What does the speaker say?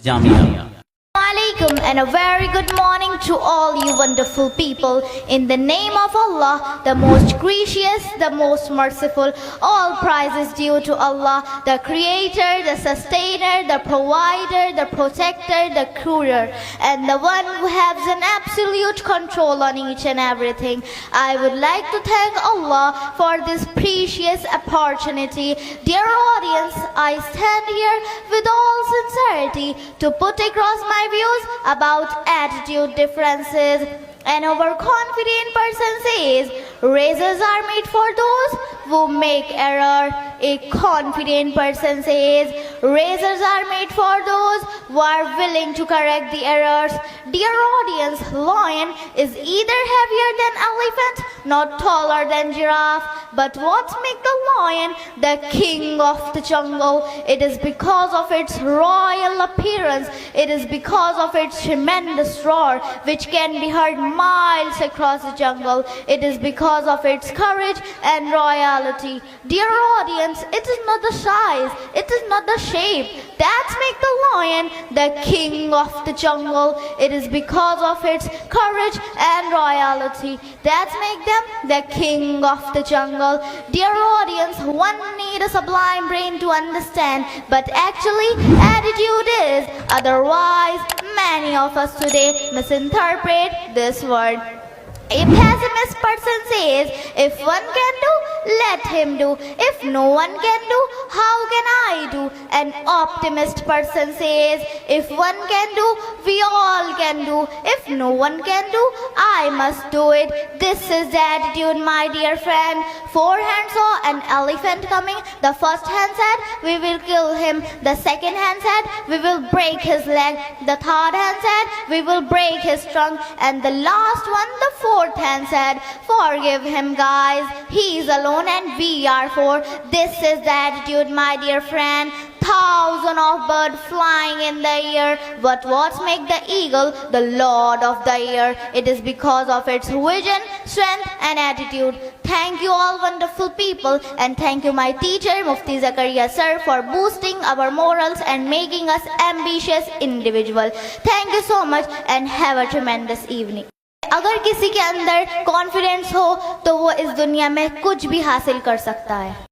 Jamia. Alaikum and a very good morning to all you wonderful people. In the name of Allah, the most gracious, the most merciful, all praises due to Allah, the creator, the sustainer, the provider, the protector, the curer, and the one who has an absolute control on each and everything. I would like to thank Allah for this precious opportunity. Dear audience, I stand here with all sincerity to put across my views about attitude differences. An overconfident person says, razors are made for those who make error. A confident person says, razors are made for those who are willing to correct the errors. Dear audience, lion is either heavier than elephant, not taller than giraffe. But what makes the lion the king of the jungle? It is because of its royal appearance. It is because of its tremendous roar, which can be heard miles across the jungle. It is because of its courage and royalty. Dear audience, it is not the size, it is not the shape that makes the lion the king of the jungle. It is because of its courage and royalty that make them the king of the jungle. Dear audience, one need a sublime brain to understand, but actually attitude is. Otherwise, many of us today misinterpret this word. A pessimist person says, if one can do, let him do. If no one can do, how can I do? An optimist person says, if one can do, we all can do. If no one can do, I must do it. This is the attitude, my dear friend. Four hands saw an elephant coming. The first hand said, we will kill him. The second hand said, we will break his leg. The third hand said, we will break his trunk. And the last one, the fourth hand said, forgive him, guys. He is alone and we are four. This is the attitude, my dear friend. Thousands of birds flying in the air, but what makes the eagle the lord of the air? It is because of its vision, strength and attitude. Thank you all wonderful people, and thank you my teacher Mufti Zakaria sir for boosting our morals and making us ambitious individual. Thank you so much and have a tremendous evening. अगर किसी के अंदर confidence हो तो वो इस दुनिया में कुछ भी हासिल कर सकता है.